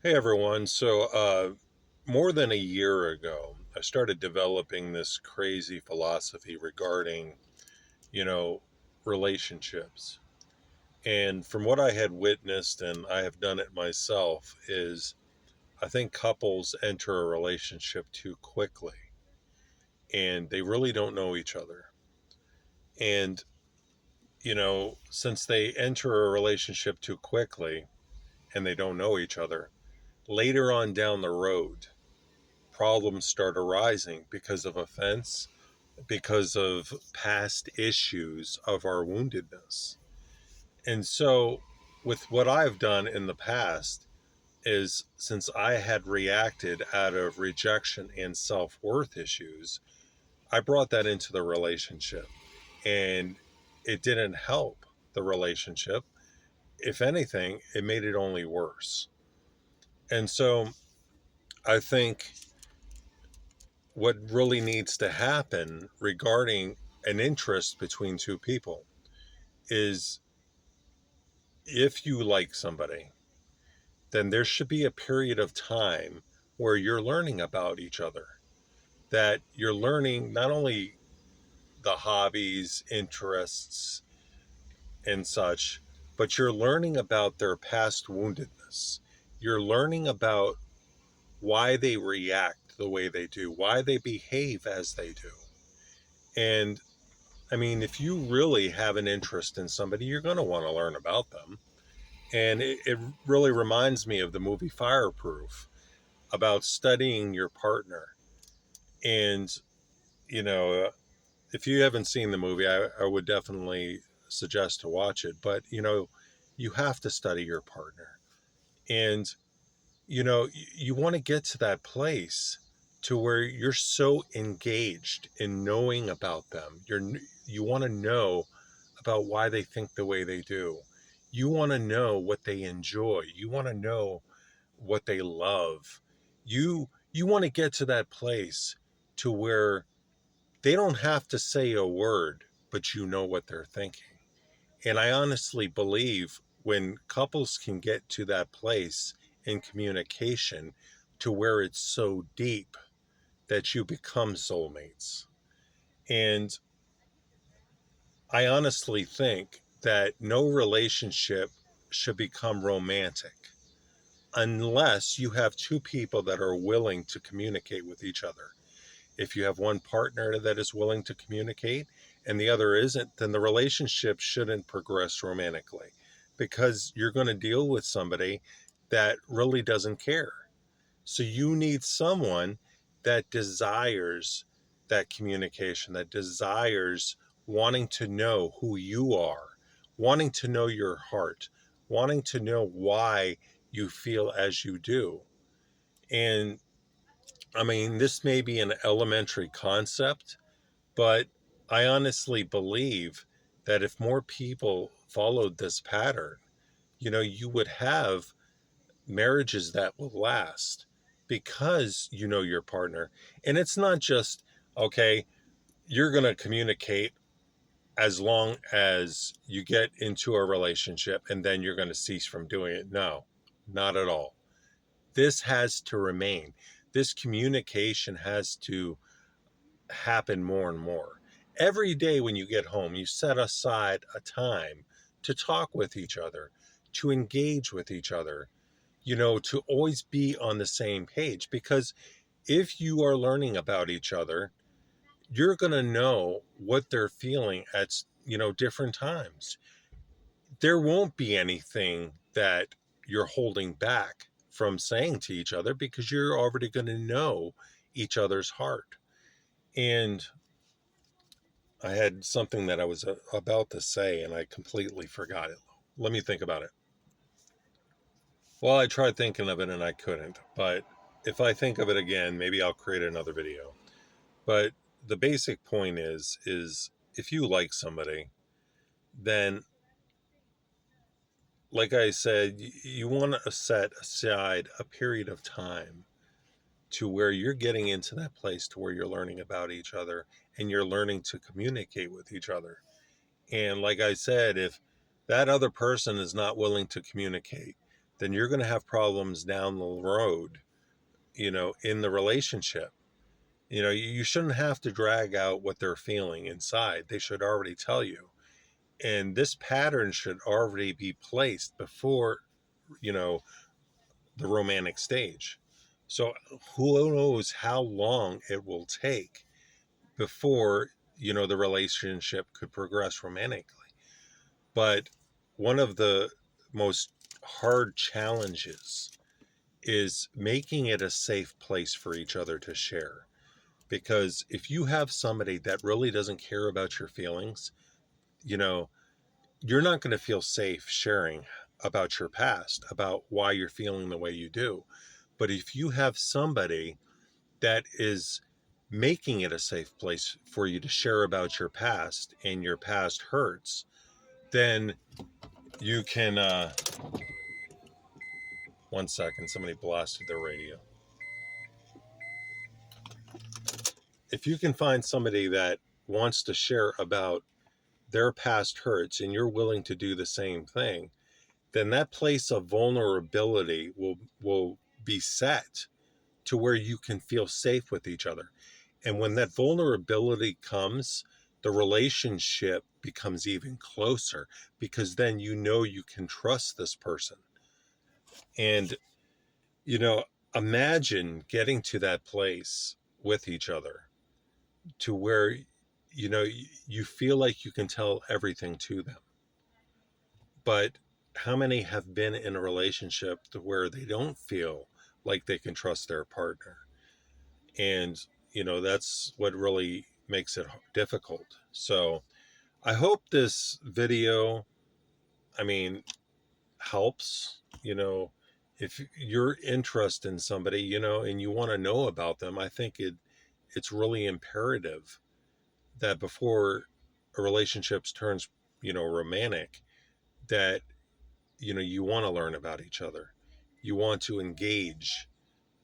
Hey everyone. More than a year ago, I started developing this crazy philosophy regarding, you know, relationships. And from what I had witnessed, and I have done it myself, is I think couples enter a relationship too quickly and they really don't know each other. And, since they enter a relationship too quickly and they don't know each other, later on down the road, problems start arising because of offense, because of past issues of our woundedness. And so, with what I've done in the past, is since I had reacted out of rejection and self worth issues, I brought that into the relationship. And it didn't help the relationship. If anything, it made it only worse. And so, I think what really needs to happen regarding an interest between two people is if you like somebody, then there should be a period of time where you're learning about each other, that you're learning not only the hobbies, interests, and such, but you're learning about their past woundedness. You're learning about why they react the way they do, why they behave as they do. And I mean, if you really have an interest in somebody, you're going to want to learn about them. And it really reminds me of the movie Fireproof about studying your partner. And, you know, if you haven't seen the movie, I would definitely suggest to watch it. But, you have to study your partner. And, you want to get to that place to where you're so engaged in knowing about them. You want to know about why they think the way they do. You want to know what they enjoy. You want to know what they love. You want to get to that place to where they don't have to say a word, but you know what they're thinking. And I honestly believe when couples can get to that place in communication to where it's so deep that you become soulmates. And I honestly think that no relationship should become romantic unless you have two people that are willing to communicate with each other. If you have one partner that is willing to communicate and the other isn't, then the relationship shouldn't progress romantically because you're going to deal with somebody that really doesn't care. So you need someone that desires that communication, that desires wanting to know who you are, wanting to know your heart, wanting to know why you feel as you do. And I mean, this may be an elementary concept, but I honestly believe that if more people followed this pattern, you would have marriages that will last because you know your partner. And it's not just, okay, you're going to communicate as long as you get into a relationship and then you're going to cease from doing it. No, not at all. This has to remain. This communication has to happen more and more. Every day when you get home, you set aside a time to talk with each other, to engage with each other, to always be on the same page. Because if you are learning about each other, you're going to know what they're feeling at, different times. There won't be anything that you're holding back from saying to each other because you're already going to know each other's heart. And I had something that I was about to say and I completely forgot it. Let me think about it. Well, I tried thinking of it and I couldn't, but if I think of it again, maybe I'll create another video. But the basic point is if you like somebody, then like I said, you want to set aside a period of time to where you're getting into that place to where you're learning about each other and you're learning to communicate with each other. And like I said, if that other person is not willing to communicate, then you're going to have problems down the road, in the relationship. You shouldn't have to drag out what they're feeling inside. They should already tell you. And this pattern should already be placed before, you know, the romantic stage. So who knows how long it will take before, the relationship could progress romantically. But one of the most hard challenges is making it a safe place for each other to share. Because if you have somebody that really doesn't care about your feelings, you know, you're not going to feel safe sharing about your past, about why you're feeling the way you do. But if you have somebody that is making it a safe place for you to share about your past and your past hurts, then you can. One second, somebody blasted their radio. If you can find somebody that wants to share about their past hurts and you're willing to do the same thing, then that place of vulnerability will be set to where you can feel safe with each other. And when that vulnerability comes, the relationship becomes even closer, because then you can trust this person. And imagine getting to that place with each other to where you feel like you can tell everything to them. But how many have been in a relationship to where they don't feel like they can trust their partner? And that's what really makes it difficult. So I hope this video, I mean, helps. If you're interested in somebody, and you want to know about them, I think it's really imperative that before a relationship turns, romantic, that you want to learn about each other. You want to engage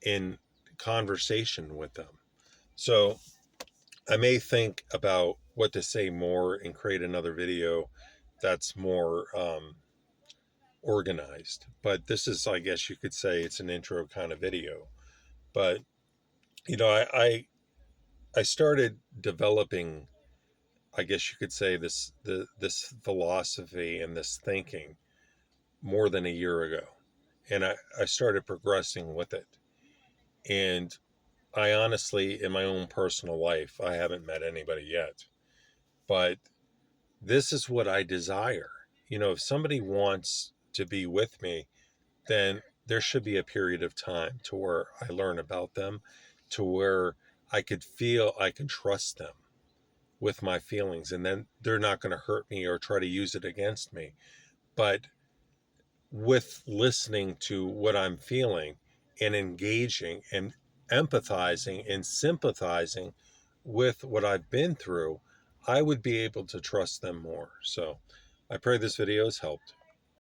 in conversation with them. So I may think about what to say more and create another video that's more organized. But this is, I guess you could say, it's an intro kind of video. But I started developing, I guess you could say, this philosophy and this thinking more than a year ago. And I started progressing with it. And I honestly, in my own personal life, I haven't met anybody yet. But this is what I desire. If somebody wants to be with me, then there should be a period of time to where I learn about them, to where I could feel I can trust them with my feelings, and then they're not going to hurt me or try to use it against me. But with listening to what I'm feeling and engaging and empathizing and sympathizing with what I've been through, I would be able to trust them more. So I pray this video has helped.